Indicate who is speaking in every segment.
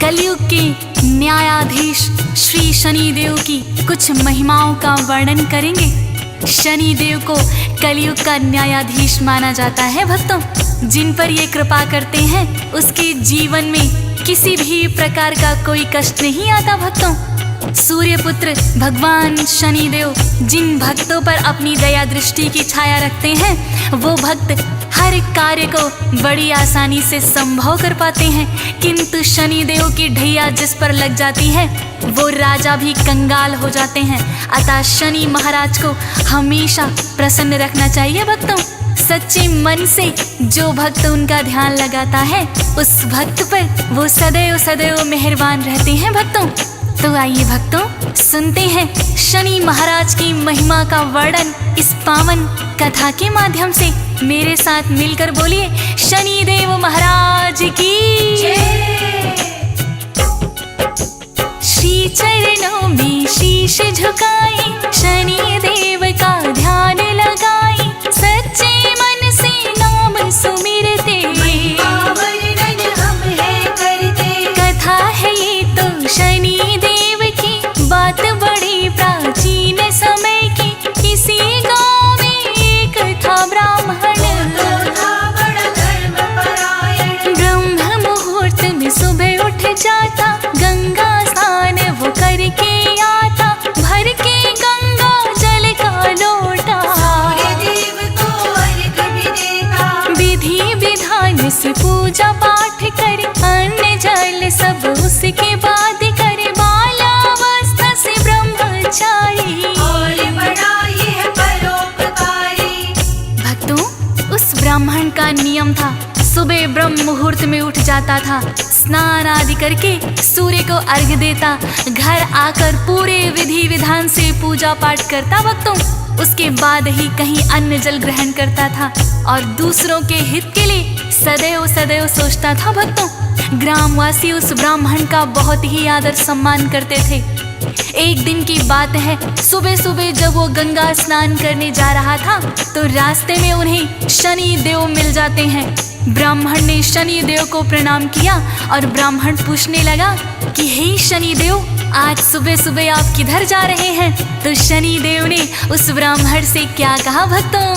Speaker 1: कलयुग के न्यायाधीश श्री शनिदेव की कुछ महिमाओं का वर्णन करेंगे। शनिदेव को कलयुग का न्यायाधीश माना जाता है भक्तों। जिन पर ये कृपा करते हैं उसके जीवन में किसी भी प्रकार का कोई कष्ट नहीं आता भक्तों। सूर्यपुत्र भगवान शनिदेव जिन भक्तों पर अपनी दया दृष्टि की छाया रखते हैं वो भक्त हर कार्य को बड़ी आसानी से संभव कर पाते हैं। किंतु शनिदेव की ढैया जिस पर लग जाती है वो राजा भी कंगाल हो जाते हैं। अतः शनि महाराज को हमेशा प्रसन्न रखना चाहिए भक्तों। सच्चे मन से जो भक्त उनका ध्यान लगाता है उस भक्त पर वो सदैव सदैव मेहरबान रहते हैं भक्तों। तो आइए भक्तों सुनते हैं शनि महाराज की महिमा का वर्णन इस पावन कथा के माध्यम से। मेरे साथ मिलकर बोलिए शनिदेव महाराज की जय। श्री चरणों में शीश झुकाई शनिदेव का ध्यान लगाई, सच्चे मन से नाम सुमिरते हम है करते। कथा है ये तो शनिदेव की, बात बड़ी प्राचीन समय की। किसी गांव में एक था ब्राह्मण, ब्रह्म मुहूर्त में सुबह उठ जाता, गंगा स्नान वो करके आता, भर के गंगा जल का लोटा विधि विधान से पूजा पाठ करे, अन्न जल सब उसके बाद करे, बालावस्था से ब्रह्मचारी और बड़ा ये परोपकारी। भक्तों उस ब्राह्मण का नियम था सुबह ब्रह्म मुहूर्त में उठ जाता था, स्नान आदि करके सूर्य को अर्घ्य देता, घर आकर पूरे विधि विधान से पूजा पाठ करता भक्तों। उसके बाद ही कहीं अन्न जल ग्रहण करता था और दूसरों के हित के लिए सदैव सदैव सोचता था भक्तों। ग्रामवासी उस ब्राह्मण का बहुत ही आदर सम्मान करते थे। एक दिन की बात है, सुबह सुबह जब वो गंगा स्नान करने जा रहा था तो रास्ते में उन्हें शनि देव मिल जाते हैं। ब्राह्मण ने शनि देव को प्रणाम किया और ब्राह्मण पूछने लगा कि हे शनि देव, आज सुबह सुबह आप किधर जा रहे हैं? तो शनि देव ने उस ब्राह्मण से क्या कहा भक्तों?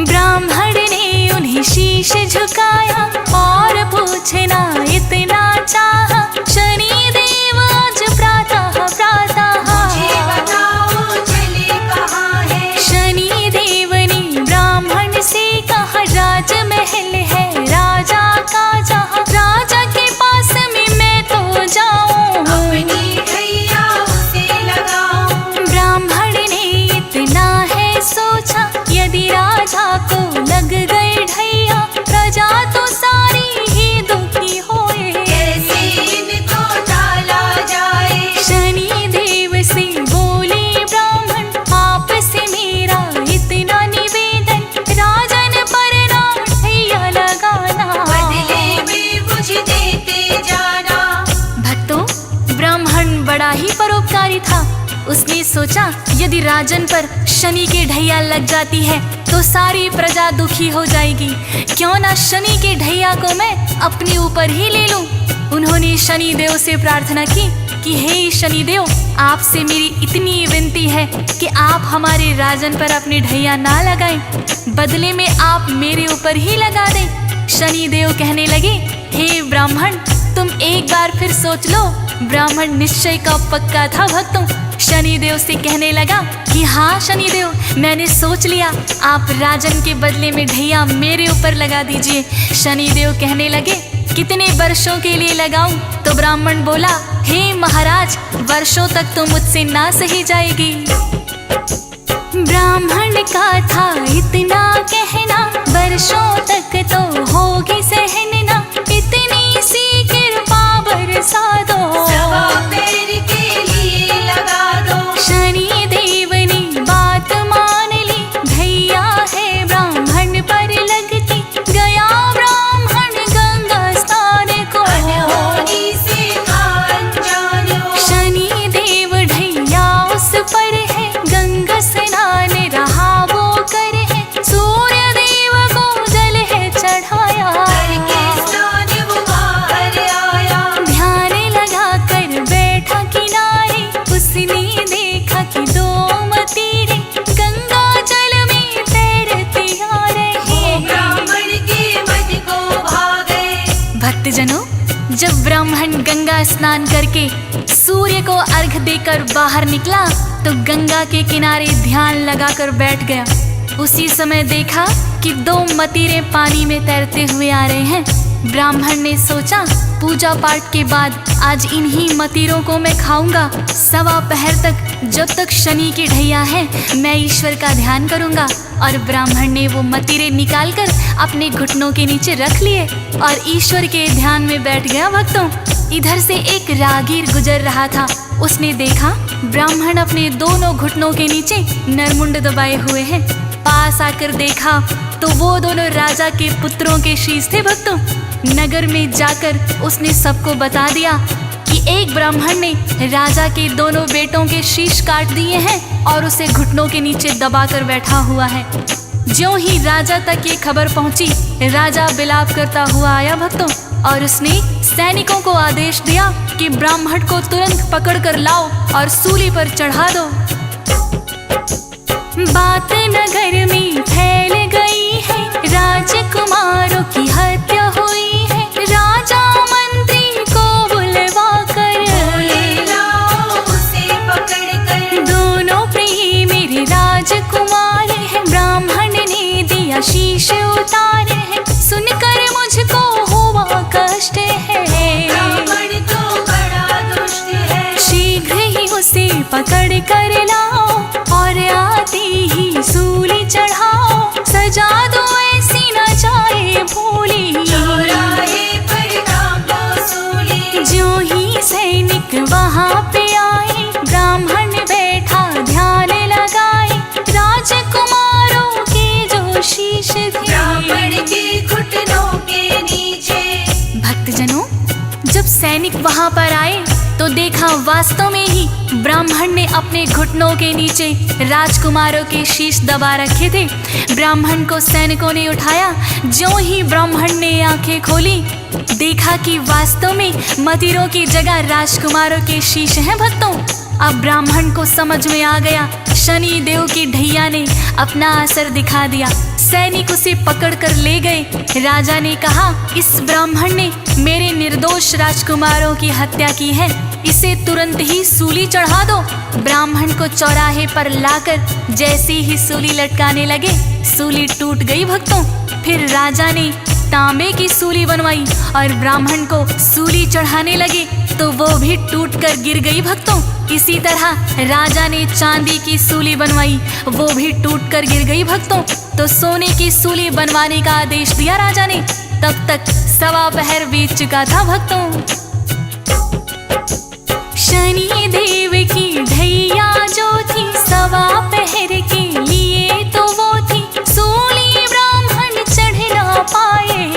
Speaker 1: ब्राह्मण ने उन्हें शीश झुकाया और पूछना इतना चाहा, शनि देव आज प्रातः मुझे बताओ चले कहाँ है? शनि देव ने ब्राह्मण से कहा राजमहल है राजा का, जहाँ राजा के पास में मैं तो जाऊँ, अपनी ढैया उसे लगाऊँ। ब्राह्मण ने इतना है सोचा, यदि राजा को लग गए ढैया, प्रजा तो सारी ही दुखी होए, कैसे इनको टाला जाए? शनि देव से बोले ब्राह्मण, आप से मेरा इतना निवेदन, राजन पर ना ढैया लगाना, बदले में मुझे देते जाना। भक्तों ब्राह्मण बड़ा ही परोपकारी था। उसने सोचा यदि राजन पर शनि के ढैया लग जाती है तो सारी प्रजा दुखी हो जाएगी, क्यों ना शनि के ढैया को मैं अपने ऊपर ही ले लूं। उन्होंने शनि देव से प्रार्थना की कि हे शनि देव, आपसे मेरी इतनी विनती है कि आप हमारे राजन पर अपने ढैया ना लगाएं, बदले में आप मेरे ऊपर ही लगा दें। शनि देव कहने लगे, हे ब्राह्मण तुम एक बार फिर सोच लो। ब्राह्मण निश्चय का पक्का था भक्तों। शनिदेव से कहने लगा कि हाँ शनिदेव, मैंने सोच लिया, आप राजन के बदले में ढैया मेरे ऊपर लगा दीजिए। शनिदेव कहने लगे कितने वर्षों के लिए लगाऊं? तो ब्राह्मण बोला, हे महाराज, वर्षों तक तो मुझसे ना सही जाएगी। ब्राह्मण का था इतना कहना, वर्षों तक तो होगी सहना, इतनी सी कृपा बरसा दो, पैर के लिए लगा दो। शनि देव ने बात मान ली, ढैया है ब्राह्मण पर लगती, गया ब्राह्मण गंगा स्नान को, शनि देव ढैया उस पर है, गंगा स्नान रहा वो कर है, सूर्य देव को जल है चढ़ाया, जब ब्राह्मण गंगा स्नान करके सूर्य को अर्घ देकर बाहर निकला तो गंगा के किनारे ध्यान लगाकर बैठ गया। उसी समय देखा कि 2 मतीरे पानी में तैरते हुए आ रहे हैं। ब्राह्मण ने सोचा पूजा पाठ के बाद आज इन्हीं मतीरों को मैं खाऊंगा। 1.25 पहर तक जब तक शनि की ढैया है मैं ईश्वर का ध्यान करूंगा। और ब्राह्मण ने वो मतीरे निकालकर अपने घुटनों के नीचे रख लिए और ईश्वर के ध्यान में बैठ गया। भक्तों, इधर से एक राहगीर गुजर रहा था। उसने देखा ब्राह्मण अपने दोनों घुटनों के नीचे नरमुंड दबाए हुए हैं। पास आकर देखा तो वो दोनों राजा के पुत्रों के शीश थे। भक्तों, नगर में जाकर उसने सबको बता दिया कि एक ब्राह्मण ने राजा के दोनों बेटों के शीश काट दिए हैं और उसे घुटनों के नीचे दबाकर बैठा हुआ है। ज्यों ही राजा तक ये खबर पहुंची, राजा विलाप करता हुआ आया। भक्तों, और उसने सैनिकों को आदेश दिया कि ब्राह्मण को तुरंत पकड़ कर लाओ और सूली पर चढ़ा दो। बात नगर में फैल गई है, राजकुमारों की हत्या हुई है। राजा मंत्री को बुलवा कर उसे पकड़ कर, दोनों प्रिय मेरे राजकुमार हैं। ब्राह्मण ने दिया शीश उतारे हैं, सुनकर मुझको हुआ कष्ट है। ब्राह्मण तो बड़ा दुष्ट है, शीघ्र ही उसे पकड़ कर लाओ और आते ही सूली चढ़ाओ। सजा दो ऐसी न जाए भूली, चौराहे पर टांगो सूली। ज्यों ही सैनिक वहाँ पे आए, ब्राह्मण बैठा ध्यान लगाए। राजकुमारों के जो शीश थे ब्राह्मण के घुटनों के नीचे। भक्तजनों, जब सैनिक वहाँ पर आए तो देखा वास्तव में ही ब्राह्मण ने अपने घुटनों के नीचे राजकुमारों के शीश दबा रखे थे। ब्राह्मण को सैनिकों ने उठाया। ज्यों ही ब्राह्मण ने आंखें खोली, देखा कि वास्तव में मतीरों की जगह राजकुमारों के शीश हैं। भक्तों, अब ब्राह्मण को समझ में आ गया शनि देव की ढैया ने अपना असर दिखा दिया। सैनिक उसे पकड़ कर ले गए। राजा ने कहा, इस ब्राह्मण ने मेरे निर्दोष राजकुमारों की हत्या की है, इसे तुरंत ही सूली चढ़ा दो। ब्राह्मण को चौराहे पर लाकर जैसे ही सूली लटकाने लगे, सूली टूट गई। भक्तों, फिर राजा ने तांबे की सूली बनवाई और ब्राह्मण को सूली चढ़ाने लगे तो वो भी टूटकर गिर गई। भक्तों, इसी तरह राजा ने चांदी की सूली बनवाई, वो भी टूटकर गिर गई। भक्तों, तो सोने की सूली बनवाने का आदेश दिया राजा ने। तब तक 1.25 पहर बीत चुका था। भक्तों, शनि देव की ढैया जो थी 1.25 पहर के लिए तो वो थी, सूली ब्राह्मण चढ़ ना पाए,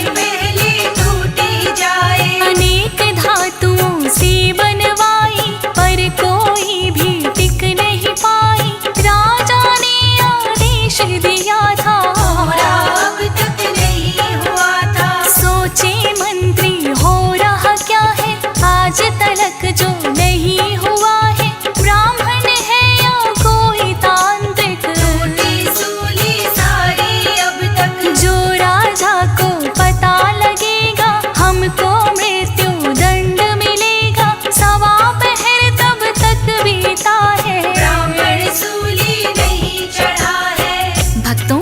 Speaker 1: पहले टूटी जाए। अनेक धातुओं से बनवाई पर कोई भी टिक नहीं पाई। राजा ने आदेश दिया था, अब तक नहीं हुआ था। सोचे मंत्री हो रहा क्या है, आज तलक जो नहीं हुआ है। ब्राह्मण है या कोई तांत्रिक, टूटी सूली सारी अब तक। जो राजा को पता लगेगा हमको मृत्यु दंड मिलेगा। 1.25 पहर तब तक बीता है, ब्राह्मण सूली नहीं चढ़ा है। भक्तों,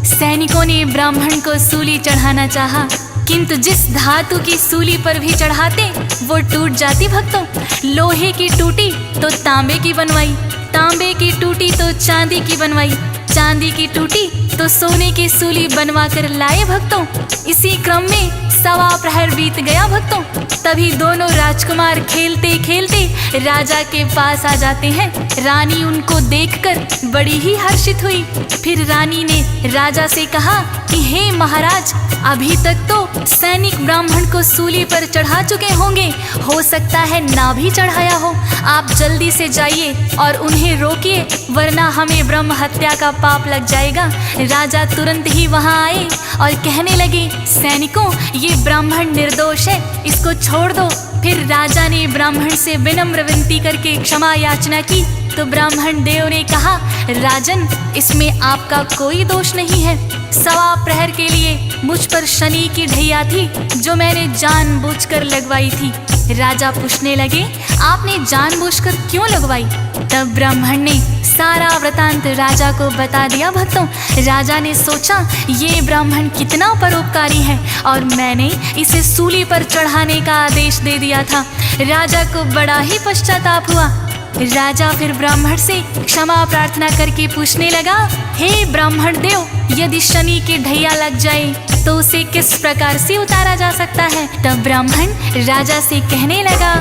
Speaker 1: सैनिकों ने ब्राह्मण को सूली चढ़ाना चाहा, किंतु जिस धातु की सूली पर भी चढ़ाते वो टूट जाती। भक्तों, लोहे की टूटी तो तांबे की बनवाई, तांबे की टूटी तो चांदी की बनवाई, चांदी की टूटी तो सोने की सूली बनवा कर लाए। भक्तों, इसी क्रम में 1.25 प्रहर बीत गया। भक्तों, तभी दोनों राजकुमार खेलते खेलते राजा के पास आ जाते हैं। रानी उनको देखकर बड़ी ही हर्षित हुई। फिर रानी ने राजा से कहा कि हे महाराज, अभी तक तो सैनिक ब्राह्मण को सूली पर चढ़ा चुके होंगे, हो सकता है ना भी चढ़ाया हो। आप जल्दी से जाइए और उन्हें रोकिए, वरना हमें ब्रह्म हत्या का पाप लग जाएगा। राजा तुरंत ही वहां आए और कहने लगे, सैनिकों, ये ब्राह्मण निर्दोष है, इसको इसको छोड़ दो। फिर राजा ने ब्राह्मण से विनम्र विनती करके क्षमा याचना की तो ब्राह्मण देव ने कहा, राजन, इसमें आपका कोई दोष नहीं है। 1.25 प्रहर के लिए मुझ पर शनि की ढैया थी जो मैंने जानबूझकर लगवाई थी। राजा पूछने लगे, आपने जानबूझकर क्यों लगवाई? तब ब्राह्मण ने सारा वृतांत राजा को बता दिया। भक्तों, राजा ने सोचा ये ब्राह्मण कितना परोपकारी है और मैंने इसे सूली पर चढ़ाने का आदेश दे दिया था। राजा को बड़ा ही पश्चाताप हुआ। राजा फिर ब्राह्मण से क्षमा प्रार्थना करके पूछने लगा, हे ब्राह्मण देव, यदि शनि की ढैया लग जाए तो उसे किस प्रकार से उतारा जा सकता है? तब ब्राह्मण राजा से कहने लगा,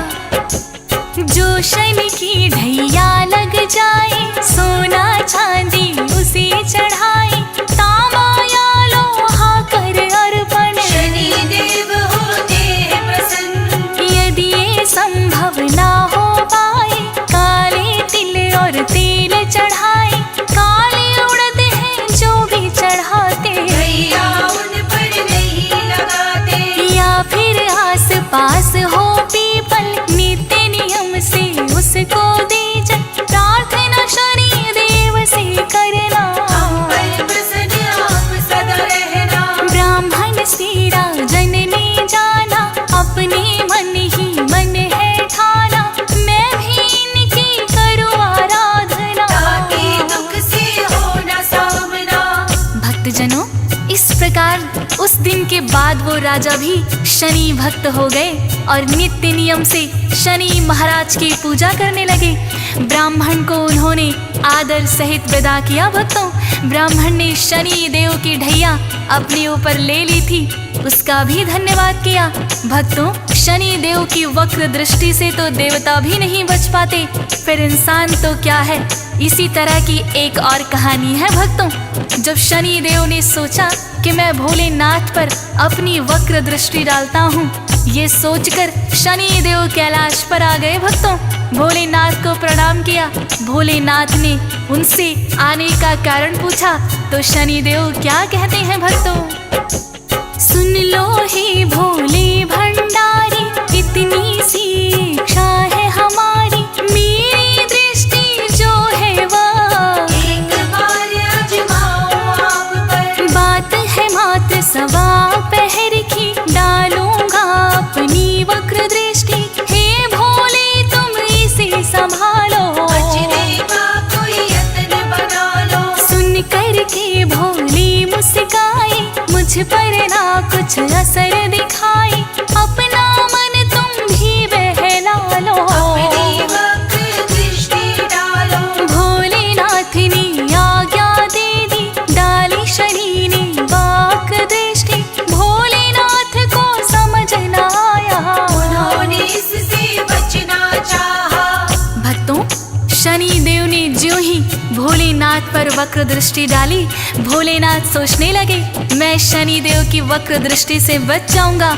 Speaker 1: जो शनि की ढैया लग जाए सोना चांदी उसे चढ़ाए, तांबा या लोहा कर अर्पण
Speaker 2: शनि देव होते हैं प्रसन्न।
Speaker 1: यदि ये संभव ना हो पाए, काले तिल और तेल चढ़ाए, काले उड़द हैं जो भी चढ़ाते,
Speaker 2: ढैया उन पर नहीं लगाते।
Speaker 1: या फिर आस पास हो पीपल, नित्य नियम से उसको दीजिए, प्रार्थना शनि देव से करना,
Speaker 2: हम पर प्रसन्न आप सदा रहना।
Speaker 1: ब्राह्मण से राजन ने जाना, अपने मन ही मन है ठाना, मैं भी इनकी करूँ आराधना,
Speaker 2: ताकि दुख से हो न सामना।
Speaker 1: भक्तजनों, इस प्रकार उस दिन के बाद वो राजा भी शनि भक्त हो गए और नित्य नियम से शनि महाराज की पूजा करने लगे। ब्राह्मण को उन्होंने आदर सहित विदा किया। भक्तों, ब्राह्मण ने शनि देव की ढैया अपने ऊपर ले ली थी, उसका भी धन्यवाद किया। भक्तों, शनि देव की वक्र दृष्टि से तो देवता भी नहीं बच पाते, फिर इंसान तो क्या है। इसी तरह की एक और कहानी है भक्तों। जब शनि देव ने सोचा कि मैं भोलेनाथ पर अपनी वक्र दृष्टि डालता हूँ, ये सोचकर शनि देव कैलाश पर आ गए। भक्तों, भोलेनाथ को प्रणाम किया। भोलेनाथ ने उनसे आने का कारण पूछा तो शनि देव क्या कहते हैं भक्तों? सुन लो हे भोले भंडारी, इतनी सी इच्छा है हमारी, मेरी दृष्टि जो है वह
Speaker 2: एक बार आजमाओ आप पर।
Speaker 1: बात है मात्र 1.25 प्रहर की, डालूंगा अपनी वक्र दृष्टि, हे भोले तुम इसे संभालो,
Speaker 2: बचने का कोई यत्न बना लो।
Speaker 1: सुन कर के भोले मुस्काए, मुझ पर ना कुछ असर दिखाए, अपना मन तुम भी बहला लो,
Speaker 2: अपनी वक्र दृष्टि डालो।
Speaker 1: भोलेनाथ ने आज्ञा दे दी, डाली शनि ने वक्र दृष्टि, भोलेनाथ को समझ न आया,
Speaker 2: उन्होंने इससे बचना चाहा।
Speaker 1: भक्तों, शनि देव ने ज्यों ही भोलेनाथ पर वक्र दृष्टि डाली, भोलेनाथ सोचने लगे मैं शनि देव की वक्र दृष्टि से बच जाऊंगा,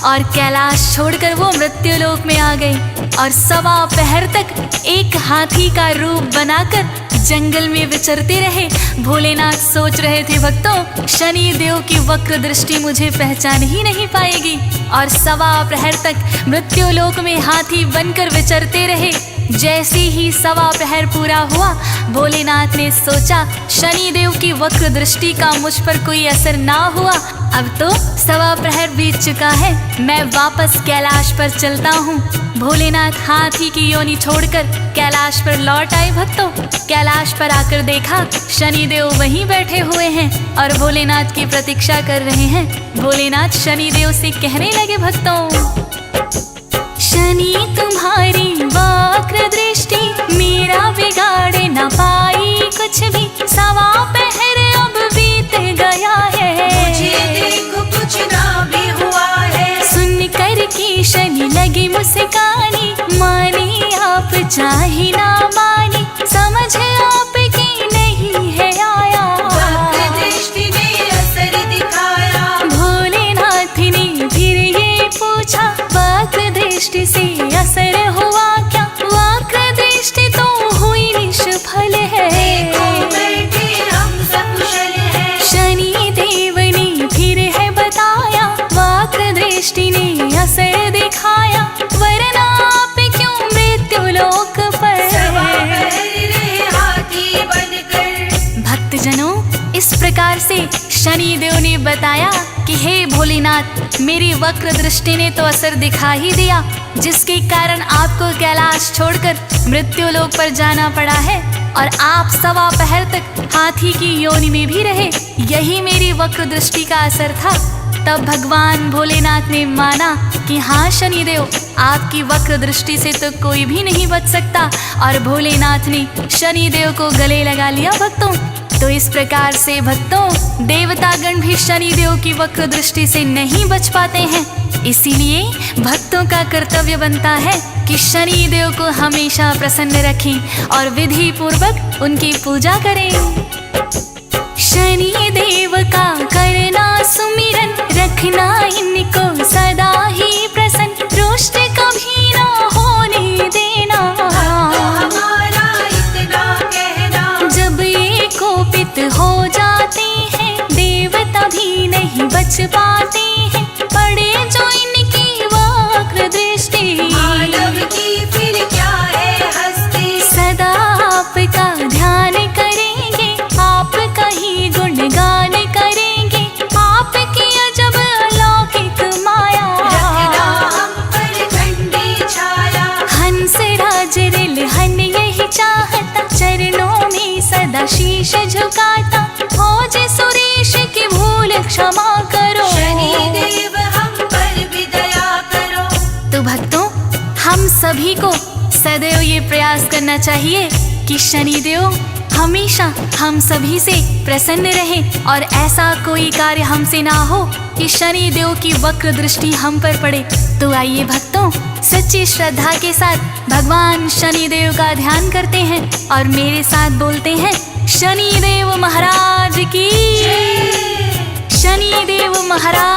Speaker 1: और कैलाश छोड़कर वो मृत्युलोक में आ गए और 1.25 प्रहर तक एक हाथी का रूप बनाकर जंगल में विचरते रहे। भोलेनाथ सोच रहे थे, भक्तों, शनि देव की वक्र दृष्टि मुझे पहचान ही नहीं पाएगी, और 1.25 प्रहर तक मृत्युलोक में हाथी बनकर विचरते रहे। जैसे ही 1.25 प्रहर पूरा हुआ, भोलेनाथ ने सोचा शनि देव की वक्र दृष्टि का मुझ पर कोई असर ना हुआ, अब तो 1.25 प्रहर बीत चुका है, मैं वापस कैलाश पर चलता हूँ। भोलेनाथ हाथी की योनि छोड़कर कैलाश पर लौट आए। भक्तों, कैलाश पर आकर देखा शनि देव वहीं बैठे हुए हैं और भोलेनाथ की प्रतीक्षा कर रहे हैं। भोलेनाथ शनि देव से कहने लगे, भक्तों, शनि तुम्हारी वक्र दृष्टि मेरा बिगाड़ न पाई कुछ भी, 1.25 प्रहर अब बीत गया है,
Speaker 2: मुझे देखो कुछ ना भी हुआ है।
Speaker 1: सुन कर के शनि लगे मुस्कानी, माने आप चाहे ना माने, समझ आपकी नहीं है आया,
Speaker 2: वक्र दृष्टि ने असर दिखाया।
Speaker 1: भोलेनाथ ने फिर ये पूछा, वक्र दृष्टि से असर हुआ क्या? वक्र दृष्टि तो हुई निष्फल है,
Speaker 2: देखो बैठे हम सकुशल हैं।
Speaker 1: शनि देव ने फिर है बताया, वक्र दृष्टि ने असर दिखा शनि देव ने बताया कि हे भोलेनाथ, मेरी वक्र दृष्टि ने तो असर दिखा ही दिया, जिसके कारण आपको कैलाश छोड़कर मृत्यु लोक पर जाना पड़ा है और आप 1.25 पहर तक हाथी की योनि में भी रहे। यही मेरी वक्र दृष्टि का असर था। तब भगवान भोलेनाथ ने माना कि हाँ शनिदेव, आपकी वक्र दृष्टि से तो कोई भी नहीं बच सकता, और भोलेनाथ ने शनिदेव को गले लगा लिया भक्तों। तो इस प्रकार से भक्तों, देवतागण भी शनिदेव की वक्र दृष्टि से नहीं बच पाते हैं। इसीलिए भक्तों का कर्तव्य बनता है कि शनिदेव को हमेशा प्रसन्न रखें और विधि पूर्वक उनकी पूजा करें। शनि देव का करना सुमिरन, रखना इनको सदा ही प्रसन्न, रुष्ट कभी ना होने देना।
Speaker 2: हमारा इतना कहना,
Speaker 1: जब ये कोपित हो जाते हैं देव तभी नहीं बच पाते हैं, पड़े जो इनकी वक्र दृष्टि।
Speaker 2: मानव की फिर क्या है हस्ती,
Speaker 1: सदा आपका ध्यान करेंगे, आपका ही गुणगान करेंगे, आपकी अजब अलौकिक माया।
Speaker 2: रखना हम पर ठंडी छाया,
Speaker 1: हंस राज रिलहन यही चाहता, चरणों में सदा शीश झुकाता, हो जे सुरेश की भूल क्षमा करो।
Speaker 2: शनिदेव हम पर भी दया करो।
Speaker 1: तो भक्तों, हम सभी को सदैव ये प्रयास करना चाहिए कि शनिदेव हमेशा हम सभी से प्रसन्न रहे और ऐसा कोई कार्य हमसे ना हो कि शनिदेव की वक्र दृष्टि हम पर पड़े। तो आइए भक्तों, सच्ची श्रद्धा के साथ भगवान शनिदेव का ध्यान करते हैं और मेरे साथ बोलते हैं, शनिदेव महाराज की, शनिदेव महाराज